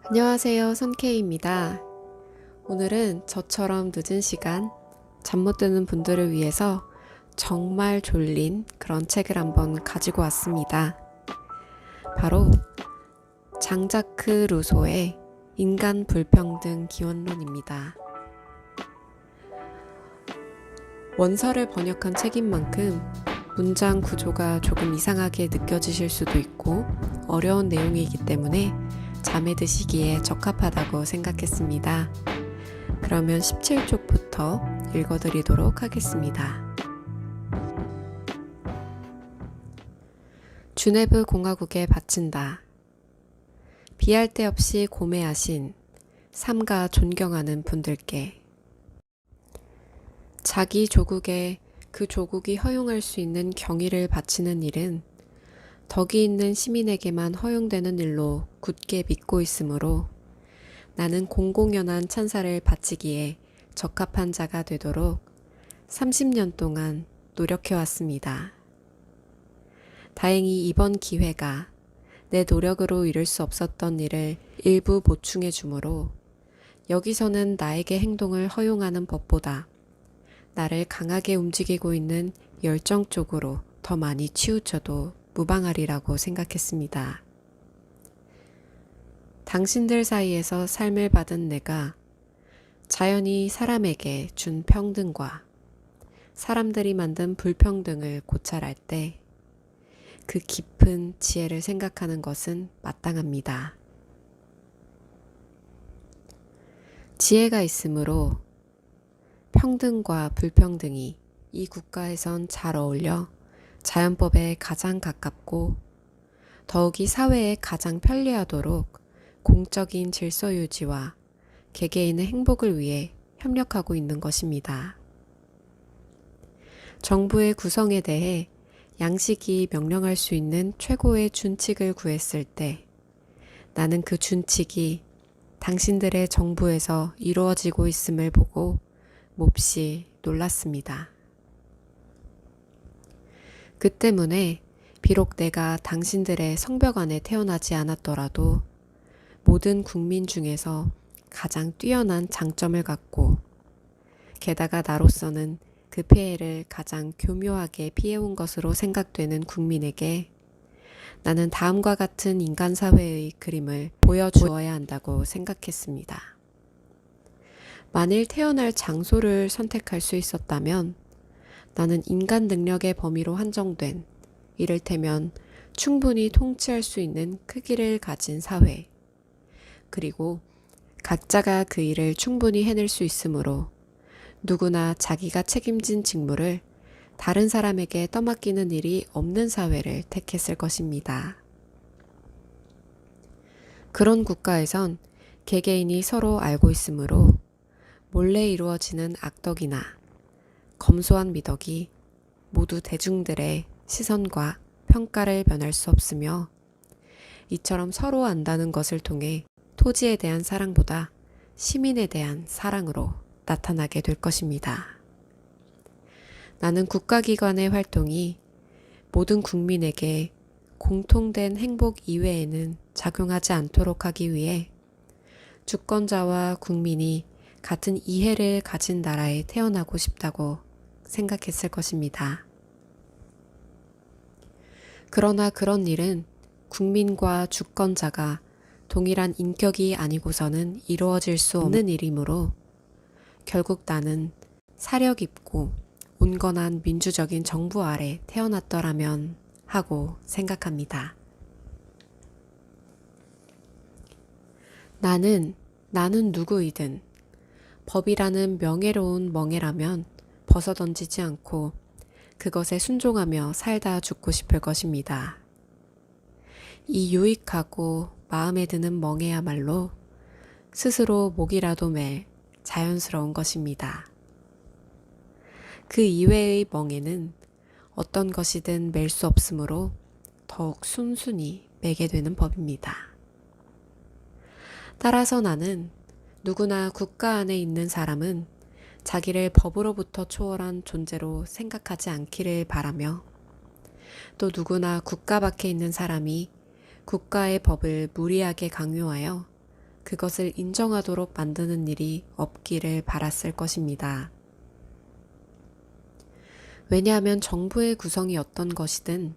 안녕하세요, 손케이입니다. 오늘은 저처럼 늦은 시간, 잠 못 드는 분들을 위해서 정말 졸린 그런 책을 한번 가지고 왔습니다. 바로 장자크 루소의 인간 불평등 기원론입니다. 원서를 번역한 책인 만큼 문장 구조가 조금 이상하게 느껴지실 수도 있고 어려운 내용이기 때문에 잠에 드시기에 적합하다고 생각했습니다. 그러면 17쪽부터 읽어드리도록 하겠습니다. 주네브 공화국에 바친다. 비할 데 없이 고매하신 삼가 존경하는 분들께 자기 조국에 그 조국이 허용할 수 있는 경의를 바치는 일은 덕이 있는 시민에게만 허용되는 일로 굳게 믿고 있으므로 나는 공공연한 찬사를 바치기에 적합한 자가 되도록 30년 동안 노력해왔습니다. 다행히 이번 기회가 내 노력으로 이룰 수 없었던 일을 일부 보충해 주므로 여기서는 나에게 행동을 허용하는 법보다 나를 강하게 움직이고 있는 열정 쪽으로 더 많이 치우쳐도 무방하리라고 생각했습니다. 당신들 사이에서 삶을 받은 내가 자연히 사람에게 준 평등과 사람들이 만든 불평등을 고찰할 때 그 깊은 지혜를 생각하는 것은 마땅합니다. 지혜가 있으므로 평등과 불평등이 이 국가에선 잘 어울려 자연법에 가장 가깝고 더욱이 사회에 가장 편리하도록 공적인 질서 유지와 개개인의 행복을 위해 협력하고 있는 것입니다. 정부의 구성에 대해 양식이 명령할 수 있는 최고의 준칙을 구했을 때 나는 그 준칙이 당신들의 정부에서 이루어지고 있음을 보고 몹시 놀랐습니다. 그 때문에 비록 내가 당신들의 성벽 안에 태어나지 않았더라도 모든 국민 중에서 가장 뛰어난 장점을 갖고 게다가 나로서는 그 폐해를 가장 교묘하게 피해온 것으로 생각되는 국민에게 나는 다음과 같은 인간사회의 그림을 보여주어야 한다고 생각했습니다. 만일 태어날 장소를 선택할 수 있었다면 나는 인간 능력의 범위로 한정된 이를테면 충분히 통치할 수 있는 크기를 가진 사회, 그리고 각자가 그 일을 충분히 해낼 수 있으므로 누구나 자기가 책임진 직무를 다른 사람에게 떠맡기는 일이 없는 사회를 택했을 것입니다. 그런 국가에선 개개인이 서로 알고 있으므로 몰래 이루어지는 악덕이나 검소한 미덕이 모두 대중들의 시선과 평가를 면할 수 없으며 이처럼 서로 안다는 것을 통해 토지에 대한 사랑보다 시민에 대한 사랑으로 나타나게 될 것입니다. 나는 국가기관의 활동이 모든 국민에게 공통된 행복 이외에는 작용하지 않도록 하기 위해 주권자와 국민이 같은 이해를 가진 나라에 태어나고 싶다고 생각했을 것입니다. 그러나 그런 일은 국민과 주권자가 동일한 인격이 아니고서는 이루어질 수 없는 일이므로 결국 나는 사려 깊고 온건한 민주적인 정부 아래 태어났더라면 하고 생각합니다. 나는 누구이든 법이라는 명예로운 멍에라면 벗어던지지 않고 그것에 순종하며 살다 죽고 싶을 것입니다. 이 유익하고 마음에 드는 멍에야말로 스스로 목이라도 맬 자연스러운 것입니다. 그 이외의 멍에는 어떤 것이든 맬 수 없으므로 더욱 순순히 매게 되는 법입니다. 따라서 나는 누구나 국가 안에 있는 사람은 자기를 법으로부터 초월한 존재로 생각하지 않기를 바라며 또 누구나 국가 밖에 있는 사람이 국가의 법을 무리하게 강요하여 그것을 인정하도록 만드는 일이 없기를 바랐을 것입니다. 왜냐하면 정부의 구성이 어떤 것이든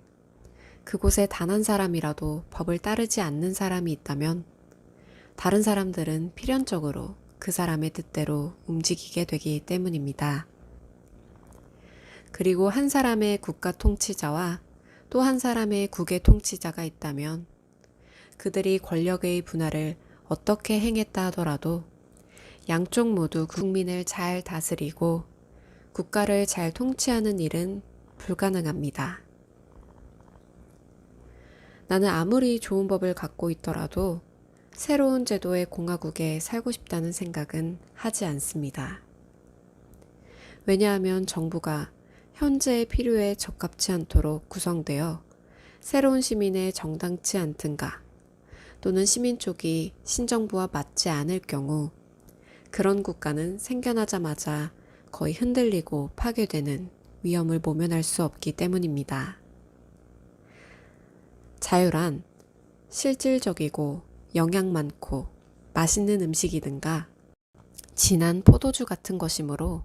그곳에 단 한 사람이라도 법을 따르지 않는 사람이 있다면 다른 사람들은 필연적으로 그 사람의 뜻대로 움직이게 되기 때문입니다. 그리고 한 사람의 국가 통치자와 또 한 사람의 국의 통치자가 있다면 그들이 권력의 분할을 어떻게 행했다 하더라도 양쪽 모두 국민을 잘 다스리고 국가를 잘 통치하는 일은 불가능합니다. 나는 아무리 좋은 법을 갖고 있더라도 새로운 제도의 공화국에 살고 싶다는 생각은 하지 않습니다. 왜냐하면 정부가 현재의 필요에 적합치 않도록 구성되어 새로운 시민에 정당치 않든가 또는 시민 쪽이 신정부와 맞지 않을 경우 그런 국가는 생겨나자마자 거의 흔들리고 파괴되는 위험을 모면할 수 없기 때문입니다. 자유란 실질적이고 영양 많고 맛있는 음식이든가 진한 포도주 같은 것이므로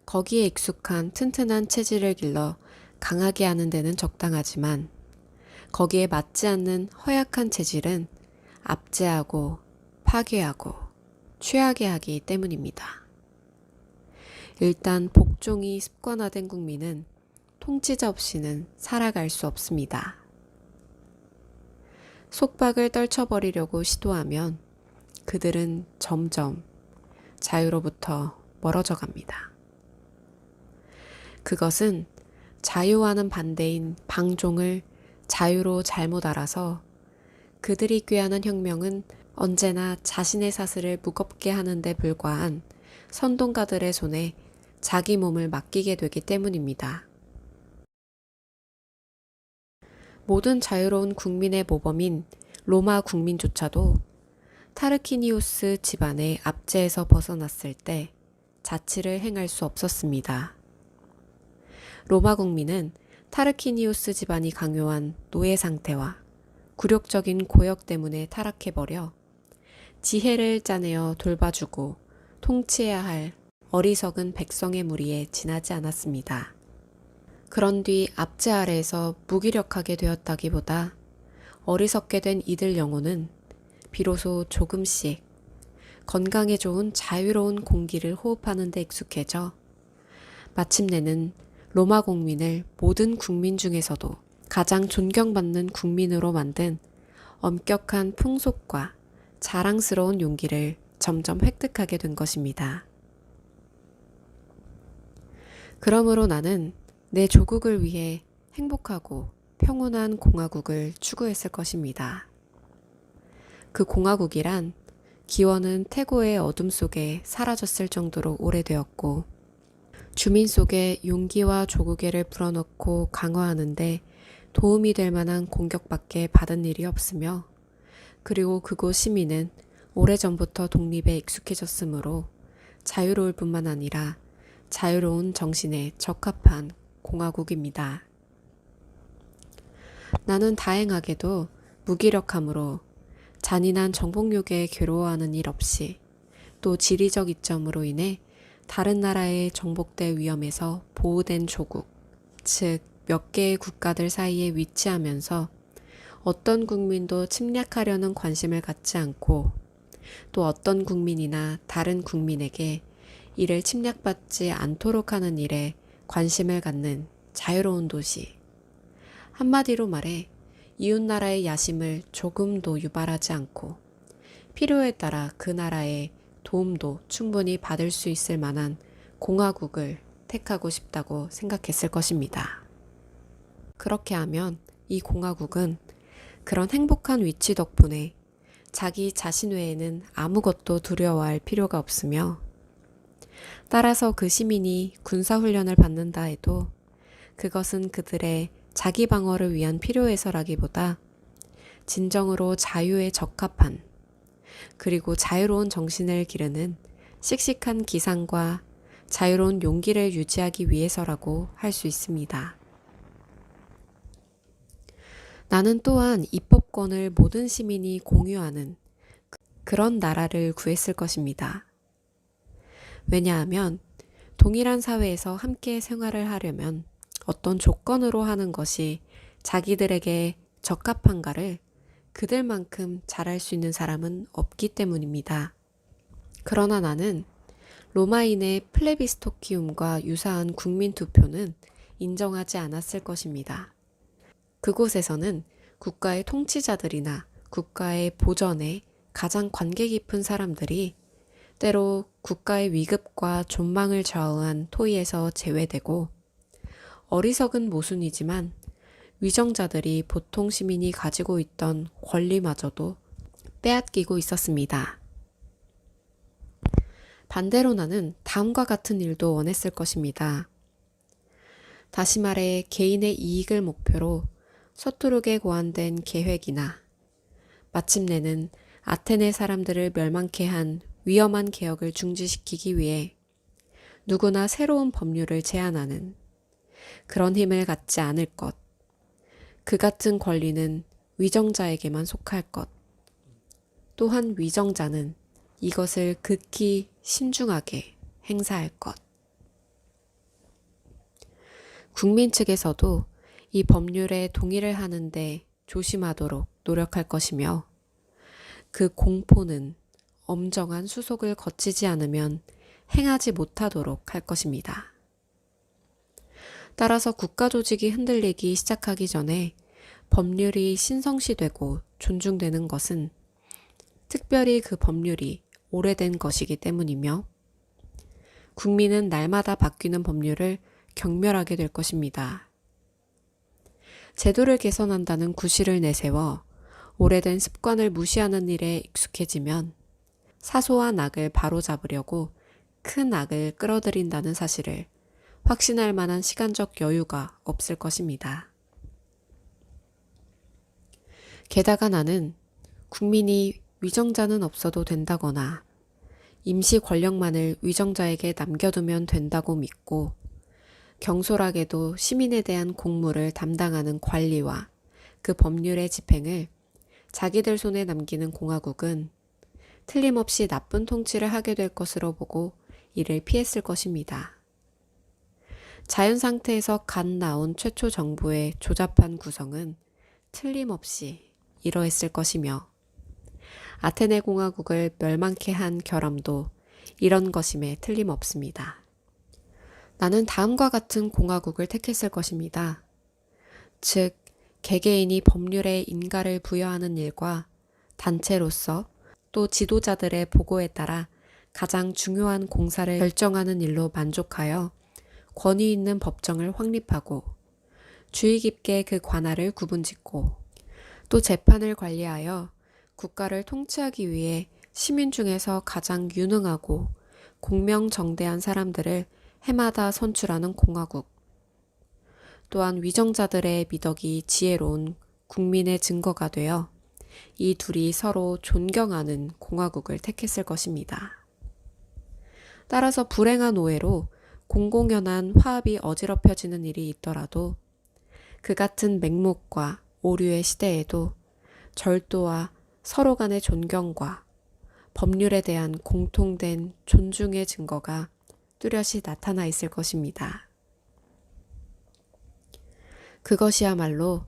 거기에 익숙한 튼튼한 체질을 길러 강하게 하는 데는 적당하지만 거기에 맞지 않는 허약한 체질은 압제하고 파괴하고 취하게 하기 때문입니다. 일단 복종이 습관화된 국민은 통치자 없이는 살아갈 수 없습니다. 속박을 떨쳐버리려고 시도하면 그들은 점점 자유로부터 멀어져 갑니다. 그것은 자유와는 반대인 방종을 자유로 잘못 알아서 그들이 꾀하는 혁명은 언제나 자신의 사슬을 무겁게 하는 데 불과한 선동가들의 손에 자기 몸을 맡기게 되기 때문입니다. 모든 자유로운 국민의 모범인 로마 국민조차도 타르키니우스 집안의 압제에서 벗어났을 때 자치를 행할 수 없었습니다. 로마 국민은 타르키니우스 집안이 강요한 노예 상태와 굴욕적인 고역 때문에 타락해버려 지혜를 짜내어 돌봐주고 통치해야 할 어리석은 백성의 무리에 지나지 않았습니다. 그런 뒤 압제 아래에서 무기력하게 되었다기보다 어리석게 된 이들 영혼은 비로소 조금씩 건강에 좋은 자유로운 공기를 호흡하는 데 익숙해져 마침내는 로마 국민을 모든 국민 중에서도 가장 존경받는 국민으로 만든 엄격한 풍속과 자랑스러운 용기를 점점 획득하게 된 것입니다. 그러므로 나는 내 조국을 위해 행복하고 평온한 공화국을 추구했을 것입니다. 그 공화국이란 기원은 태고의 어둠 속에 사라졌을 정도로 오래되었고 주민 속에 용기와 조국애를 불어넣고 강화하는데 도움이 될 만한 공격밖에 받은 일이 없으며 그리고 그곳 시민은 오래전부터 독립에 익숙해졌으므로 자유로울 뿐만 아니라 자유로운 정신에 적합한 공화국입니다. 나는 다행하게도 무기력함으로 잔인한 정복욕에 괴로워하는 일 없이 또 지리적 이점으로 인해 다른 나라의 정복될 위험에서 보호된 조국, 즉 몇 개의 국가들 사이에 위치하면서 어떤 국민도 침략하려는 관심을 갖지 않고 또 어떤 국민이나 다른 국민에게 이를 침략받지 않도록 하는 일에 관심을 갖는 자유로운 도시. 한마디로 말해 이웃나라의 야심을 조금도 유발하지 않고 필요에 따라 그 나라의 도움도 충분히 받을 수 있을 만한 공화국을 택하고 싶다고 생각했을 것입니다. 그렇게 하면 이 공화국은 그런 행복한 위치 덕분에 자기 자신 외에는 아무것도 두려워할 필요가 없으며 따라서 그 시민이 군사훈련을 받는다 해도 그것은 그들의 자기 방어를 위한 필요해서라기보다 진정으로 자유에 적합한 그리고 자유로운 정신을 기르는 씩씩한 기상과 자유로운 용기를 유지하기 위해서라고 할 수 있습니다. 나는 또한 입법권을 모든 시민이 공유하는 그런 나라를 구했을 것입니다. 왜냐하면 동일한 사회에서 함께 생활을 하려면 어떤 조건으로 하는 것이 자기들에게 적합한가를 그들만큼 잘할 수 있는 사람은 없기 때문입니다. 그러나 나는 로마인의 플레비스토키움과 유사한 국민투표는 인정하지 않았을 것입니다. 그곳에서는 국가의 통치자들이나 국가의 보전에 가장 관계 깊은 사람들이 때로 국가의 위급과 존망을 좌우한 토의에서 제외되고 어리석은 모순이지만 위정자들이 보통 시민이 가지고 있던 권리마저도 빼앗기고 있었습니다. 반대로 나는 다음과 같은 일도 원했을 것입니다. 다시 말해 개인의 이익을 목표로 서투르게 고안된 계획이나 마침내는 아테네 사람들을 멸망케 한 위험한 개혁을 중지시키기 위해 누구나 새로운 법률을 제안하는 그런 힘을 갖지 않을 것, 그 같은 권리는 위정자에게만 속할 것, 또한 위정자는 이것을 극히 신중하게 행사할 것. 국민 측에서도 이 법률에 동의를 하는데 조심하도록 노력할 것이며 그 공포는 엄정한 수속을 거치지 않으면 행하지 못하도록 할 것입니다. 따라서 국가 조직이 흔들리기 시작하기 전에 법률이 신성시되고 존중되는 것은 특별히 그 법률이 오래된 것이기 때문이며 국민은 날마다 바뀌는 법률을 경멸하게 될 것입니다. 제도를 개선한다는 구실을 내세워 오래된 습관을 무시하는 일에 익숙해지면 사소한 악을 바로잡으려고 큰 악을 끌어들인다는 사실을 확신할 만한 시간적 여유가 없을 것입니다. 게다가 나는 국민이 위정자는 없어도 된다거나 임시 권력만을 위정자에게 남겨두면 된다고 믿고 경솔하게도 시민에 대한 공무를 담당하는 관리와 그 법률의 집행을 자기들 손에 남기는 공화국은 틀림없이 나쁜 통치를 하게 될 것으로 보고 이를 피했을 것입니다. 자연 상태에서 갓 나온 최초 정부의 조잡한 구성은 틀림없이 이러했을 것이며 아테네 공화국을 멸망케 한 결함도 이런 것임에 틀림없습니다. 나는 다음과 같은 공화국을 택했을 것입니다. 즉, 개개인이 법률에 인가를 부여하는 일과 단체로서 또 지도자들의 보고에 따라 가장 중요한 공사를 결정하는 일로 만족하여 권위 있는 법정을 확립하고 주의 깊게 그 관할을 구분짓고 또 재판을 관리하여 국가를 통치하기 위해 시민 중에서 가장 유능하고 공명정대한 사람들을 해마다 선출하는 공화국. 또한 위정자들의 미덕이 지혜로운 국민의 증거가 되어 이 둘이 서로 존경하는 공화국을 택했을 것입니다. 따라서 불행한 오해로 공공연한 화합이 어지럽혀지는 일이 있더라도 그 같은 맹목과 오류의 시대에도 절도와 서로 간의 존경과 법률에 대한 공통된 존중의 증거가 뚜렷이 나타나 있을 것입니다. 그것이야말로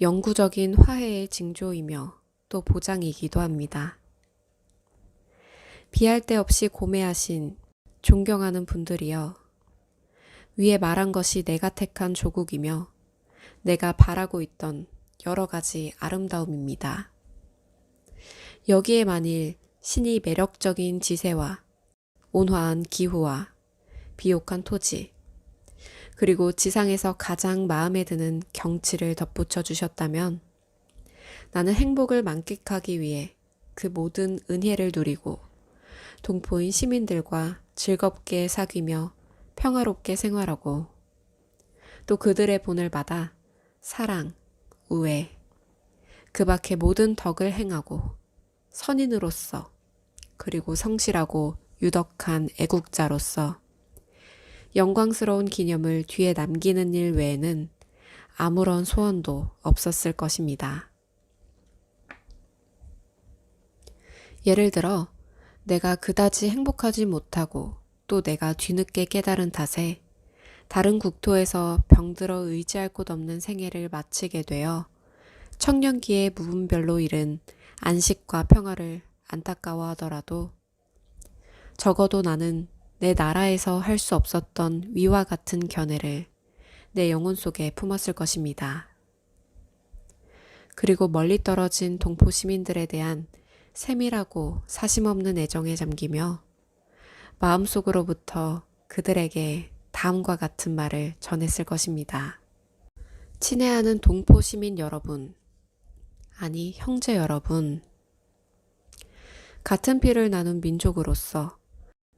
영구적인 화해의 징조이며 또 보장이기도 합니다. 비할 데 없이 고매하신 존경하는 분들이여, 위에 말한 것이 내가 택한 조국이며 내가 바라고 있던 여러 가지 아름다움입니다. 여기에 만일 신이 매력적인 지세와 온화한 기후와 비옥한 토지, 그리고 지상에서 가장 마음에 드는 경치를 덧붙여 주셨다면 나는 행복을 만끽하기 위해 그 모든 은혜를 누리고 동포인 시민들과 즐겁게 사귀며 평화롭게 생활하고 또 그들의 본을 받아 사랑, 우애, 그 밖의 모든 덕을 행하고 선인으로서 그리고 성실하고 유덕한 애국자로서 영광스러운 기념을 뒤에 남기는 일 외에는 아무런 소원도 없었을 것입니다. 예를 들어, 내가 그다지 행복하지 못하고 또 내가 뒤늦게 깨달은 탓에 다른 국토에서 병들어 의지할 곳 없는 생애를 마치게 되어 청년기의 무분별로 잃은 안식과 평화를 안타까워하더라도 적어도 나는 내 나라에서 할 수 없었던 위와 같은 견해를 내 영혼 속에 품었을 것입니다. 그리고 멀리 떨어진 동포 시민들에 대한 세밀하고 사심없는 애정에 잠기며 마음속으로부터 그들에게 다음과 같은 말을 전했을 것입니다. 친애하는 동포 시민 여러분, 아니 형제 여러분, 같은 피를 나눈 민족으로서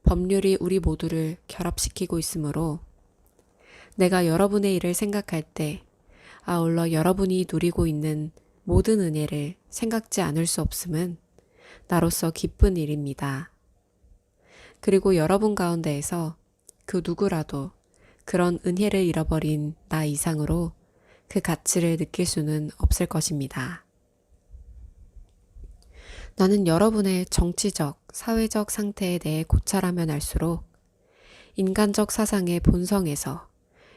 법률이 우리 모두를 결합시키고 있으므로 내가 여러분의 일을 생각할 때 아울러 여러분이 누리고 있는 모든 은혜를 생각지 않을 수 없음은 나로서 기쁜 일입니다. 그리고 여러분 가운데에서 그 누구라도 그런 은혜를 잃어버린 나 이상으로 그 가치를 느낄 수는 없을 것입니다. 나는 여러분의 정치적, 사회적 상태에 대해 고찰하면 할수록 인간적 사상의 본성에서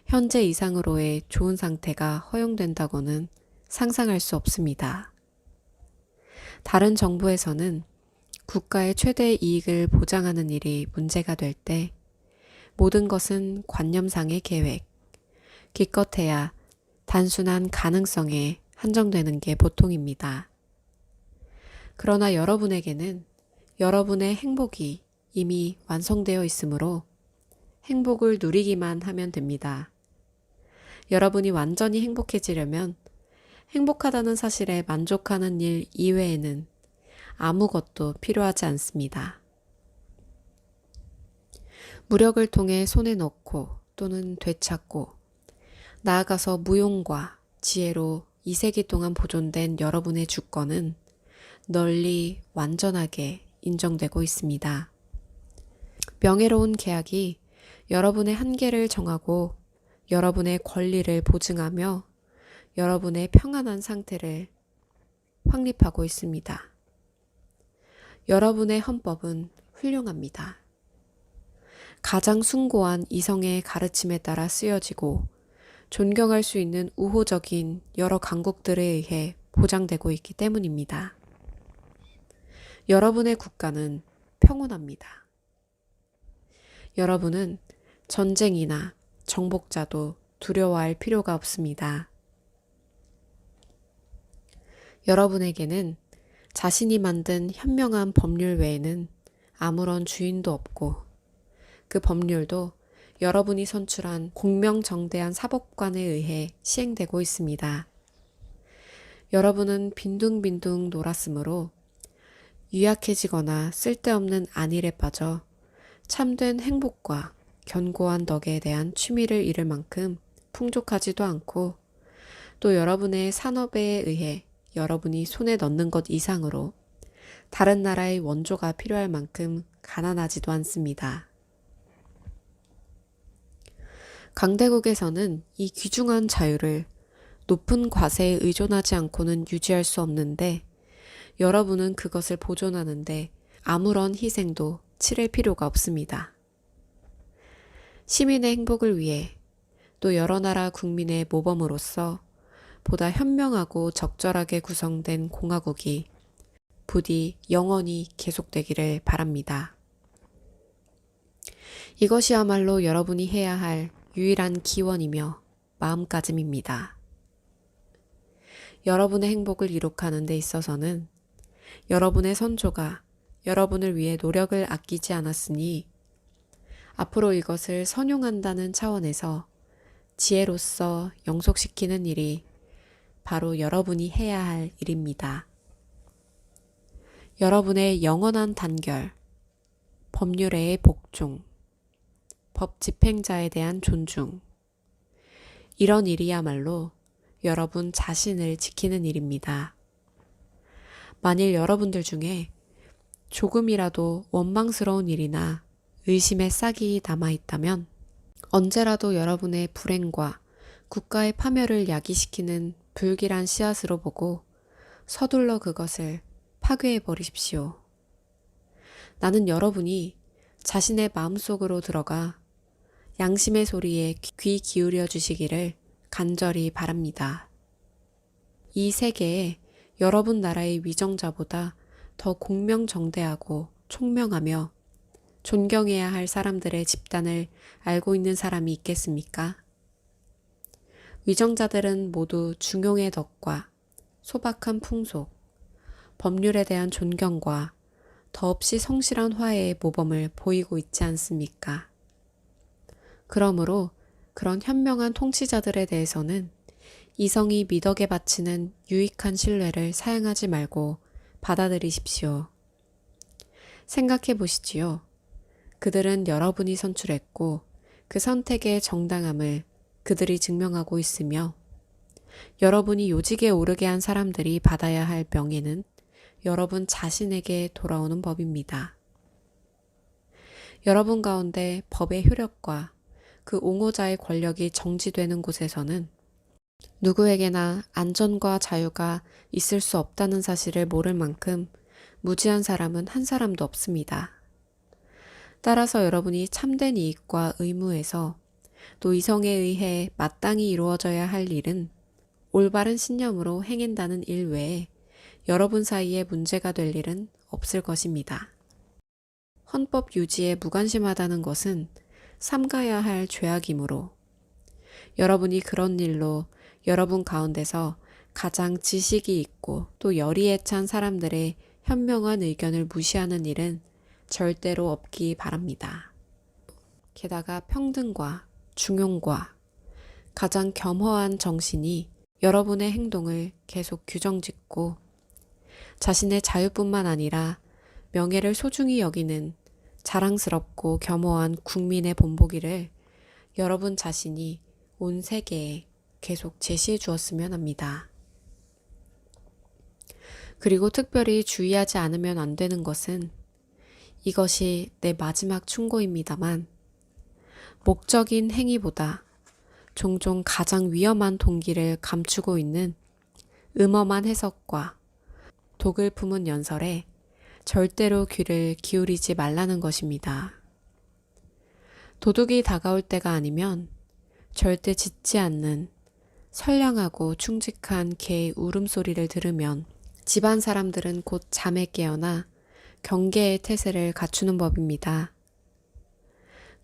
현재 이상으로의 좋은 상태가 허용된다고는 상상할 수 없습니다. 다른 정부에서는 국가의 최대 이익을 보장하는 일이 문제가 될 때 모든 것은 관념상의 계획, 기껏해야 단순한 가능성에 한정되는 게 보통입니다. 그러나 여러분에게는 여러분의 행복이 이미 완성되어 있으므로 행복을 누리기만 하면 됩니다. 여러분이 완전히 행복해지려면 행복하다는 사실에 만족하는 일 이외에는 아무것도 필요하지 않습니다. 무력을 통해 손에 넣고 또는 되찾고 나아가서 무용과 지혜로 2세기 동안 보존된 여러분의 주권은 널리 완전하게 인정되고 있습니다. 명예로운 계약이 여러분의 한계를 정하고 여러분의 권리를 보증하며 여러분의 평안한 상태를 확립하고 있습니다. 여러분의 헌법은 훌륭합니다. 가장 숭고한 이성의 가르침에 따라 쓰여지고 존경할 수 있는 우호적인 여러 강국들에 의해 보장되고 있기 때문입니다. 여러분의 국가는 평온합니다. 여러분은 전쟁이나 정복자도 두려워할 필요가 없습니다. 여러분에게는 자신이 만든 현명한 법률 외에는 아무런 주인도 없고 그 법률도 여러분이 선출한 공명정대한 사법관에 의해 시행되고 있습니다. 여러분은 빈둥빈둥 놀았으므로 유약해지거나 쓸데없는 안일에 빠져 참된 행복과 견고한 덕에 대한 취미를 잃을 만큼 풍족하지도 않고 또 여러분의 산업에 의해 여러분이 손에 넣는 것 이상으로 다른 나라의 원조가 필요할 만큼 가난하지도 않습니다. 강대국에서는 이 귀중한 자유를 높은 과세에 의존하지 않고는 유지할 수 없는데 여러분은 그것을 보존하는데 아무런 희생도 치를 필요가 없습니다. 시민의 행복을 위해 또 여러 나라 국민의 모범으로서 보다 현명하고 적절하게 구성된 공화국이 부디 영원히 계속되기를 바랍니다. 이것이야말로 여러분이 해야 할 유일한 기원이며 마음가짐입니다. 여러분의 행복을 이룩하는 데 있어서는 여러분의 선조가 여러분을 위해 노력을 아끼지 않았으니 앞으로 이것을 선용한다는 차원에서 지혜로서 영속시키는 일이 바로 여러분이 해야 할 일입니다. 여러분의 영원한 단결, 법률에의 복종, 법 집행자에 대한 존중, 이런 일이야말로 여러분 자신을 지키는 일입니다. 만일 여러분들 중에 조금이라도 원망스러운 일이나 의심의 싹이 남아있다면 언제라도 여러분의 불행과 국가의 파멸을 야기시키는 불길한 씨앗으로 보고 서둘러 그것을 파괴해 버리십시오. 나는 여러분이 자신의 마음속으로 들어가 양심의 소리에 귀 기울여 주시기를 간절히 바랍니다. 이 세계에 여러분 나라의 위정자보다 더 공명정대하고 총명하며 존경해야 할 사람들의 집단을 알고 있는 사람이 있겠습니까? 위정자들은 모두 중용의 덕과 소박한 풍속, 법률에 대한 존경과 더없이 성실한 화해의 모범을 보이고 있지 않습니까? 그러므로 그런 현명한 통치자들에 대해서는 이성이 미덕에 바치는 유익한 신뢰를 사양하지 말고 받아들이십시오. 생각해 보시지요. 그들은 여러분이 선출했고 그 선택의 정당함을 그들이 증명하고 있으며 여러분이 요직에 오르게 한 사람들이 받아야 할 명예는 여러분 자신에게 돌아오는 법입니다. 여러분 가운데 법의 효력과 그 옹호자의 권력이 정지되는 곳에서는 누구에게나 안전과 자유가 있을 수 없다는 사실을 모를 만큼 무지한 사람은 한 사람도 없습니다. 따라서 여러분이 참된 이익과 의무에서 또 이성에 의해 마땅히 이루어져야 할 일은 올바른 신념으로 행한다는 일 외에 여러분 사이에 문제가 될 일은 없을 것입니다. 헌법 유지에 무관심하다는 것은 삼가야 할 죄악이므로 여러분이 그런 일로 여러분 가운데서 가장 지식이 있고 또 열의에 찬 사람들의 현명한 의견을 무시하는 일은 절대로 없기 바랍니다. 게다가 평등과 중용과 가장 겸허한 정신이 여러분의 행동을 계속 규정짓고 자신의 자유뿐만 아니라 명예를 소중히 여기는 자랑스럽고 겸허한 국민의 본보기를 여러분 자신이 온 세계에 계속 제시해 주었으면 합니다. 그리고 특별히 주의하지 않으면 안 되는 것은 이것이 내 마지막 충고입니다만 목적인 행위보다 종종 가장 위험한 동기를 감추고 있는 음험한 해석과 독을 품은 연설에 절대로 귀를 기울이지 말라는 것입니다. 도둑이 다가올 때가 아니면 절대 짖지 않는 선량하고 충직한 개의 울음소리를 들으면 집안 사람들은 곧 잠에 깨어나 경계의 태세를 갖추는 법입니다.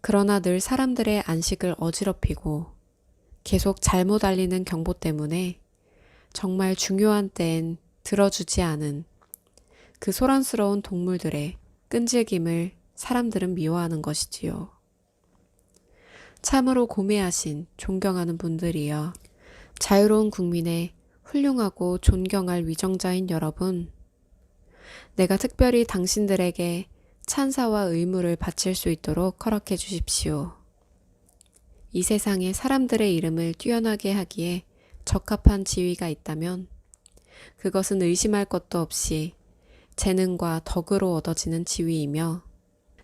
그러나 늘 사람들의 안식을 어지럽히고 계속 잘못 알리는 경보 때문에 정말 중요한 때엔 들어주지 않은 그 소란스러운 동물들의 끈질김을 사람들은 미워하는 것이지요. 참으로 고매하신 존경하는 분들이여, 자유로운 국민의 훌륭하고 존경할 위정자인 여러분, 내가 특별히 당신들에게 찬사와 의무를 바칠 수 있도록 허락해 주십시오. 이 세상에 사람들의 이름을 뛰어나게 하기에 적합한 지위가 있다면 그것은 의심할 것도 없이 재능과 덕으로 얻어지는 지위이며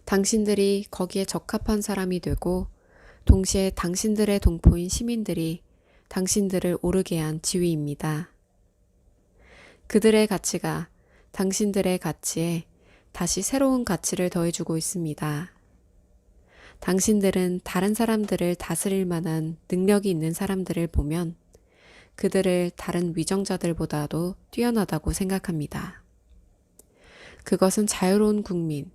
당신들이 거기에 적합한 사람이 되고 동시에 당신들의 동포인 시민들이 당신들을 오르게 한 지위입니다. 그들의 가치가 당신들의 가치에 다시 새로운 가치를 더해주고 있습니다. 당신들은 다른 사람들을 다스릴 만한 능력이 있는 사람들을 보면 그들을 다른 위정자들보다도 뛰어나다고 생각합니다. 그것은 자유로운 국민,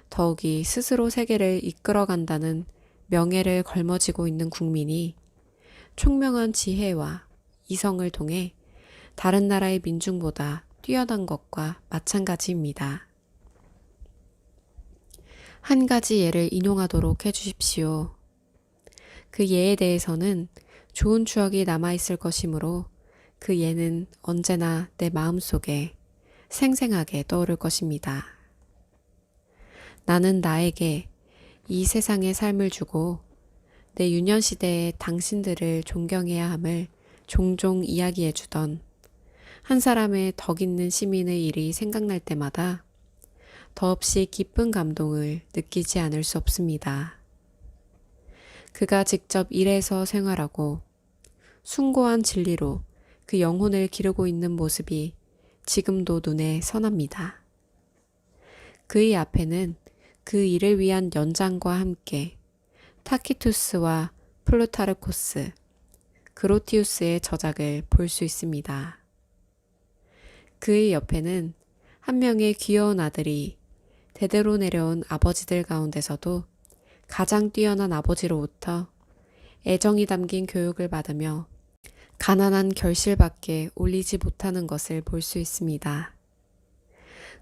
더욱이 스스로 세계를 이끌어간다는 명예를 걸머쥐고 있는 국민이 총명한 지혜와 이성을 통해 다른 나라의 민중보다 뛰어난 것과 마찬가지입니다. 한 가지 예를 인용하도록 해주십시오. 그 예에 대해서는 좋은 추억이 남아있을 것이므로 그 예는 언제나 내 마음속에 생생하게 떠오를 것입니다. 나는 나에게 이 세상의 삶을 주고 내 유년 시대에 당신들을 존경해야 함을 종종 이야기해 주던 한 사람의 덕 있는 시민의 일이 생각날 때마다 더없이 기쁜 감동을 느끼지 않을 수 없습니다. 그가 직접 일해서 생활하고 숭고한 진리로 그 영혼을 기르고 있는 모습이 지금도 눈에 선합니다. 그의 앞에는 그 일을 위한 연장과 함께 타키투스와 플루타르코스, 그로티우스의 저작을 볼 수 있습니다. 그의 옆에는 한 명의 귀여운 아들이 대대로 내려온 아버지들 가운데서도 가장 뛰어난 아버지로부터 애정이 담긴 교육을 받으며 가난한 결실밖에 올리지 못하는 것을 볼 수 있습니다.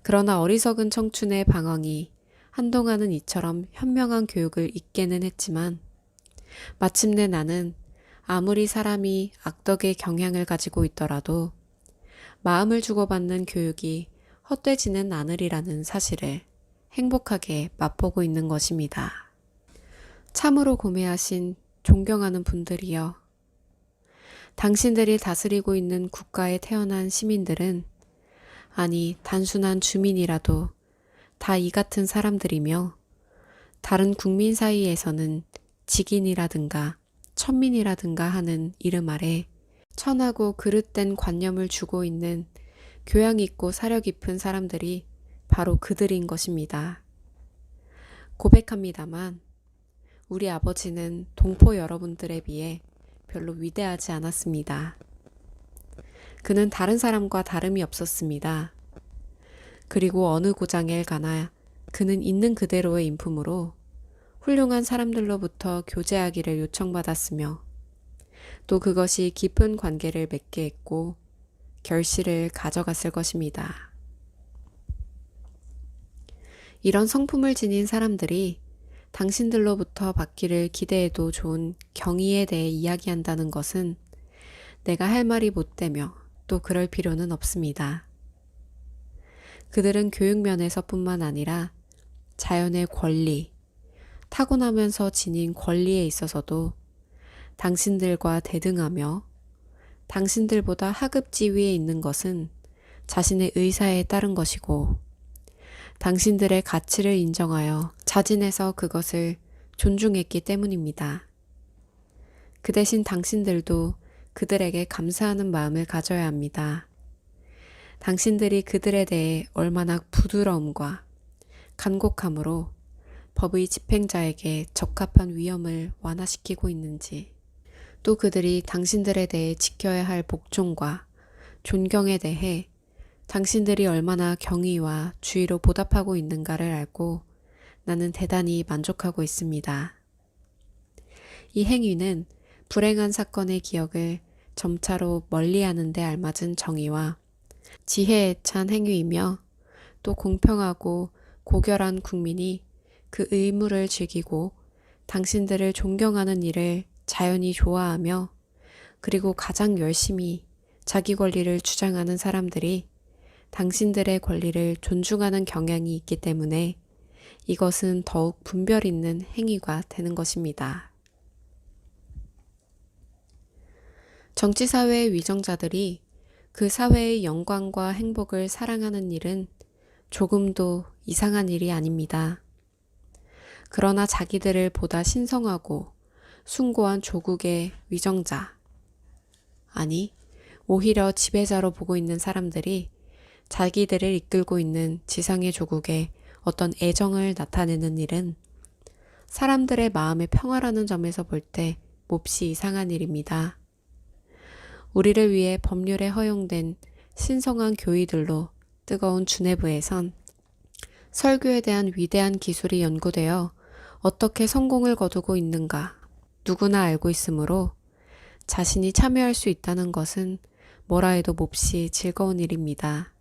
그러나 어리석은 청춘의 방황이 한동안은 이처럼 현명한 교육을 잊게는 했지만 마침내 나는 아무리 사람이 악덕의 경향을 가지고 있더라도 마음을 주고받는 교육이 헛되지는 않으리라는 사실을 행복하게 맛보고 있는 것입니다. 참으로 고매하신 존경하는 분들이여, 당신들이 다스리고 있는 국가에 태어난 시민들은, 아니 단순한 주민이라도 다 이 같은 사람들이며 다른 국민 사이에서는 직인이라든가 천민이라든가 하는 이름 아래 천하고 그릇된 관념을 주고 있는 교양 있고 사려 깊은 사람들이 바로 그들인 것입니다. 고백합니다만 우리 아버지는 동포 여러분들에 비해 별로 위대하지 않았습니다. 그는 다른 사람과 다름이 없었습니다. 그리고 어느 고장에 가나 그는 있는 그대로의 인품으로 훌륭한 사람들로부터 교제하기를 요청받았으며 또 그것이 깊은 관계를 맺게 했고 결실을 가져갔을 것입니다. 이런 성품을 지닌 사람들이 당신들로부터 받기를 기대해도 좋은 경의에 대해 이야기한다는 것은 내가 할 말이 못되며 또 그럴 필요는 없습니다. 그들은 교육면에서뿐만 아니라 자연의 권리, 타고나면서 지닌 권리에 있어서도 당신들과 대등하며 당신들보다 하급 지위에 있는 것은 자신의 의사에 따른 것이고 당신들의 가치를 인정하여 자진해서 그것을 존중했기 때문입니다. 그 대신 당신들도 그들에게 감사하는 마음을 가져야 합니다. 당신들이 그들에 대해 얼마나 부드러움과 간곡함으로 법의 집행자에게 적합한 위험을 완화시키고 있는지, 또 그들이 당신들에 대해 지켜야 할 복종과 존경에 대해 당신들이 얼마나 경의와 주의로 보답하고 있는가를 알고 나는 대단히 만족하고 있습니다. 이 행위는 불행한 사건의 기억을 점차로 멀리하는 데 알맞은 정의와 지혜에 찬 행위이며 또 공평하고 고결한 국민이 그 의무를 즐기고 당신들을 존경하는 일을 자연히 좋아하며 그리고 가장 열심히 자기 권리를 주장하는 사람들이 당신들의 권리를 존중하는 경향이 있기 때문에 이것은 더욱 분별 있는 행위가 되는 것입니다. 정치사회의 위정자들이 그 사회의 영광과 행복을 사랑하는 일은 조금도 이상한 일이 아닙니다. 그러나 자기들을 보다 신성하고 숭고한 조국의 위정자, 아니 오히려 지배자로 보고 있는 사람들이 자기들을 이끌고 있는 지상의 조국에 어떤 애정을 나타내는 일은 사람들의 마음의 평화라는 점에서 볼 때 몹시 이상한 일입니다. 우리를 위해 법률에 허용된 신성한 교의들로 뜨거운 주네브에선 설교에 대한 위대한 기술이 연구되어 어떻게 성공을 거두고 있는가 누구나 알고 있으므로 자신이 참여할 수 있다는 것은 뭐라 해도 몹시 즐거운 일입니다.